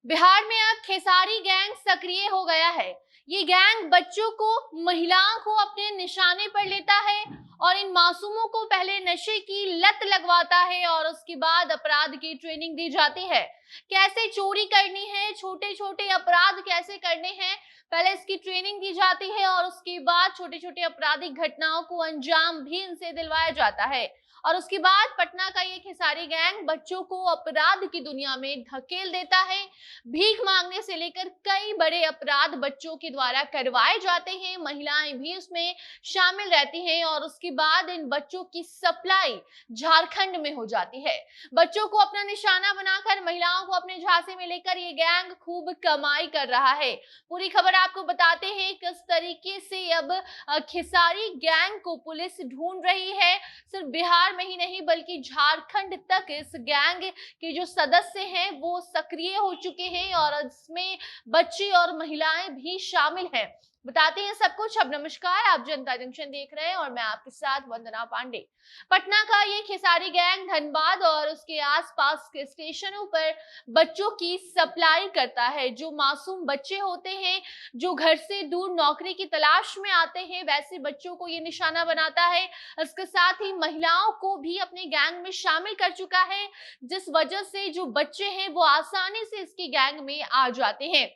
बिहार में अब खेसारी गैंग सक्रिय हो गया है। ये गैंग बच्चों को, महिलाओं को अपने निशाने पर लेता है और इन मासूमों को पहले नशे की लत लगवाता है और उसके बाद अपराध की ट्रेनिंग दी जाती है। कैसे चोरी करनी है, छोटे छोटे अपराध कैसे करने हैं, पहले इसकी ट्रेनिंग दी जाती है और उसके बाद छोटे छोटे आपराधिक घटनाओं को अंजाम भी इनसे दिलवाया जाता है। और उसके बाद पटना का ये खेसारी गैंग बच्चों को अपराध की दुनिया में धकेल देता है। भीख मांगने से लेकर कई बड़े अपराध बच्चों के द्वारा करवाए जाते हैं, महिलाएं भी उसमें शामिल रहती हैं और उसके बाद इन बच्चों की सप्लाई झारखंड में हो जाती है। बच्चों को अपना निशाना बनाकर महिलाओं को अपने झांसे में लेकर ये गैंग खूब कमाई कर रहा है। पूरी खबर आपको बताते हैं किस तरीके से अब खेसारी गैंग को पुलिस ढूंढ रही है। सिर्फ बिहार में ही नहीं बल्कि झारखंड तक इस गैंग के जो सदस्य हैं वो सक्रिय हो चुके हैं और इसमें बच्चे और महिलाएं भी शामिल हैं। बताते हैं सब कुछ। अब नमस्कार, आप जनता जंक्शन देख रहे हैं और मैं आपके साथ वंदना पांडे। पटना का ये खेसारी गैंग धनबाद और उसके आसपास के स्टेशनों पर बच्चों की सप्लाई करता है। जो मासूम बच्चे होते हैं, जो घर से दूर नौकरी की तलाश में आते हैं, वैसे बच्चों को ये निशाना बनाता है। इसके साथ ही महिलाओं को भी अपने गैंग में शामिल कर चुका है, जिस वजह से जो बच्चे हैं वो आसानी से इसकी गैंग में आ जाते हैं।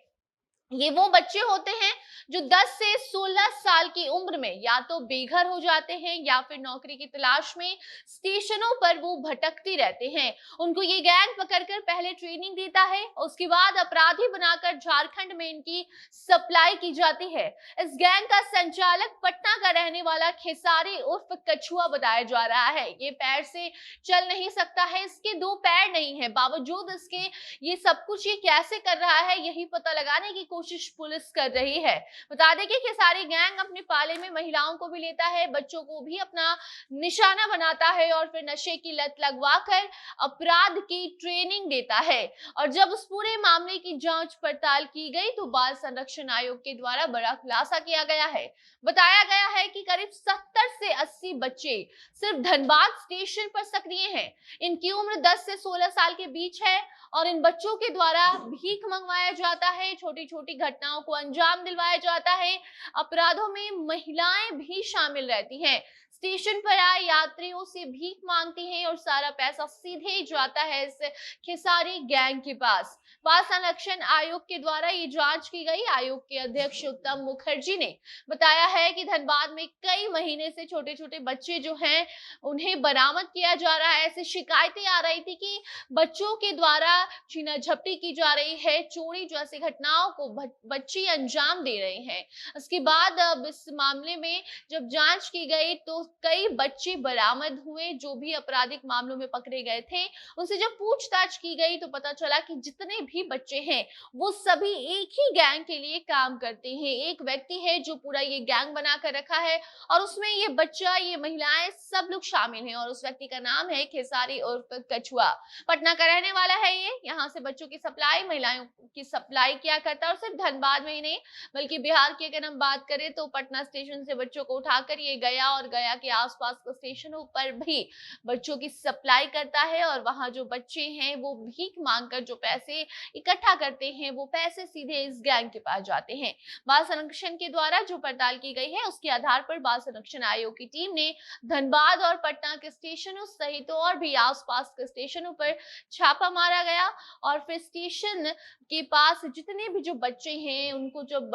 ये वो बच्चे होते हैं जो 10 से 16 साल की उम्र में या तो बेघर हो जाते हैं या फिर नौकरी की तलाश में स्टेशनों पर वो भटकते रहते हैं। उनको ये गैंग पकड़कर पहले ट्रेनिंग देता है, उसके बाद अपराधी बनाकर झारखंड में इनकी सप्लाई की जाती है। इस गैंग का संचालक पटना का रहने वाला खेसारी उर्फ कछुआ बताया जा रहा है। ये पैर से चल नहीं सकता है, इसके दो पैर नहीं है, बावजूद इसके ये सब कुछ ये कैसे कर रहा है, यही पता लगाने की कोशिश पुलिस कर रही है। बता दें कि खेसारी गैंग अपने पाले में महिलाओं को भी लेता है, बच्चों को भी अपना निशाना बनाता है और फिर नशे की लत लगवाकर अपराध की ट्रेनिंग देता है। और जब उस पूरे मामले की जांच पड़ताल की गई तो बाल संरक्षण आयोग के द्वारा बड़ा खुलासा किया गया है। बताया गया है कि करीब 70 से 80 बच्चे सिर्फ धनबाद स्टेशन पर सक्रिय हैं। इनकी उम्र 10 से 16 साल के बीच है और इन बच्चों के द्वारा भीख मंगवाया जाता है, छोटी छोटी घटनाओं को अंजाम दिलवाया जाता है। अपराधों में महिलाएं भी शामिल रहती हैं। स्टेशन पर आए यात्रियों से भीख मांगती हैं और सारा पैसा सीधे जाता है इस खेसारी गैंग के पास। बाल संरक्षण आयोग के द्वारा ये जांच की गई। आयोग के अध्यक्ष उत्तम मुखर्जी ने बताया है कि धनबाद में कई महीने से छोटे छोटे बच्चे जो हैं उन्हें बरामद किया जा रहा है। ऐसी शिकायतें आ रही थी कि बच्चों के द्वारा छीना झपटी की जा रही है, चोरी जैसी घटनाओं को बच्चे अंजाम दे रहे हैं। इसके बाद अब इस मामले में जब जांच की गई तो कई बच्चे बरामद हुए जो भी आपराधिक मामलों में पकड़े गए थे। उनसे जब पूछताछ की गई तो पता चला कि जितने भी बच्चे हैं वो सभी एक ही गैंग के लिए काम करते हैं। एक व्यक्ति है जो पूरा ये गैंग बनाकर रखा है और उसमें ये बच्चा, ये महिलाएं सब लोग शामिल हैं और उस व्यक्ति का नाम है खेसारी उर्फ कछुआ। पटना का रहने वाला है ये। यहाँ से बच्चों की सप्लाई, महिलाओं की सप्लाई किया करता है और सिर्फ धनबाद में ही नहीं बल्कि बिहार की अगर हम बात करें तो पटना स्टेशन से बच्चों को उठाकर ये गया और गया के आसपास के स्टेशनों पर भी बच्चों की सप्लाई करता है और वहां जो बच्चे हैं वो भीख मांगकर जो पैसे इकट्ठा करते हैं वो पैसे सीधे इस गैंग के पास जाते हैं। बाल संरक्षण के द्वारा जो पड़ताल की गई है उसके आधार पर बाल संरक्षण आयोग की टीम ने धनबाद और पटना के स्टेशनों सहित और भी आसपास के स्टेशनों पर छापा मारा गया और फिर स्टेशन के पास जितने भी जो बच्चे हैं उनको जब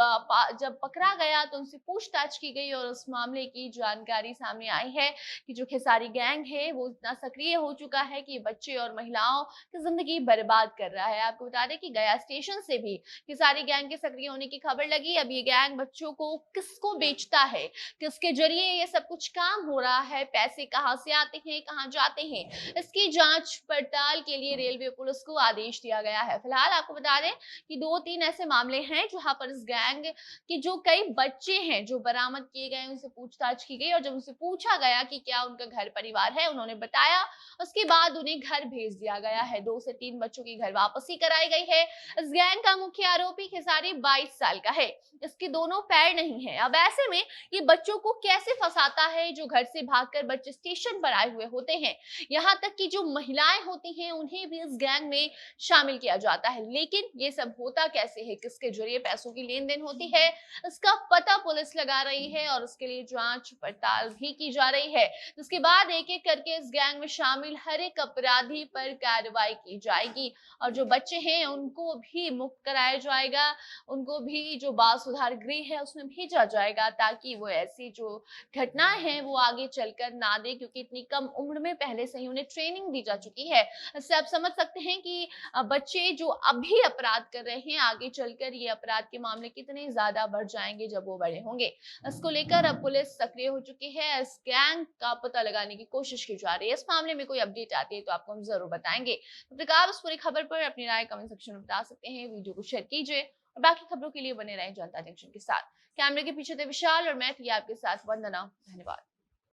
पकड़ा गया तो उनसे पूछताछ की गई और उस मामले की जानकारी सामने आई है कि जो खेसारी गैंग है वो इतना सक्रिय हो चुका है कि बच्चे और महिलाओं की जिंदगी बर्बाद कर रहा है। आपको बता दें कि गया स्टेशन से भी खेसारी गैंग के सक्रिय होने की खबर लगी। अब ये गैंग बच्चों को किसको बेचता है, किसके जरिए ये सब कुछ काम हो रहा है, पैसे कहां से आते हैं, कहां जाते हैं, इसकी जांच पड़ताल के लिए रेलवे पुलिस को आदेश दिया गया है। फिलहाल आपको बता दें कि 2-3 ऐसे मामले हैं जहां पर इस गैंग के जो कई बच्चे हैं जो बरामद किए गए उनसे पूछताछ की गई और जब उनसे पूछा गया कि क्या उनका घर परिवार है, उन्होंने बताया। उसके बाद उन्हें घर भेज दिया गया है। 2 से 3 बच्चों की घर वापसी कराई गई है। इस गैंग का मुख्य आरोपी खेसारी 22 साल का है। इसके दोनों पैर नहीं है। अब ऐसे में ये बच्चों को कैसे फंसाता है, जो घर से भागकर बच्चे स्टेशन पर आए हुए होते हैं। यहाँ तक कि जो महिलाएं होती हैं उन्हें भी इस गैंग में शामिल किया जाता है। लेकिन ये सब होता कैसे है, किसके जरिए पैसों की लेन देन होती है, इसका पता पुलिस लगा रही है और उसके लिए जांच पड़ताल भी की जा रही है। जिसके बाद एक एक करके इस गैंग में शामिल हर एक अपराधी पर कार्रवाई की जाएगी और जो बच्चे हैं उनको भी मुक्त कराया जाएगा। उनको भी जो बाल सुधार गृह है उसमें भेजा जाएगा, ताकि वो ऐसी जो घटनाएं हैं वो आगे चलकर ना दे, क्योंकि इतनी कम उम्र में पहले से ही उन्हें ट्रेनिंग दी जा चुकी है। इससे आप समझ सकते हैं कि बच्चे जो अभी अपराध कर रहे हैं, आगे चलकर ये अपराध के मामले कितने ज्यादा बढ़ जाएंगे जब वो बड़े होंगे। इसको लेकर अब पुलिस सक्रिय हो चुकी है। इस गैंग का पता लगाने की कोशिश की जा रही है। इस मामले में कोई अपडेट आती है तो आपको हम जरूर बताएंगे। तब तक आप इस पूरी खबर पर अपनी राय कमेंट सेक्शन में बता सकते हैं। वीडियो को शेयर कीजिए और बाकी खबरों के लिए बने रहें जनता जंक्शन के साथ। कैमरे के पीछे थे विशाल और मैं थी आपके साथ वंदना। धन्यवाद।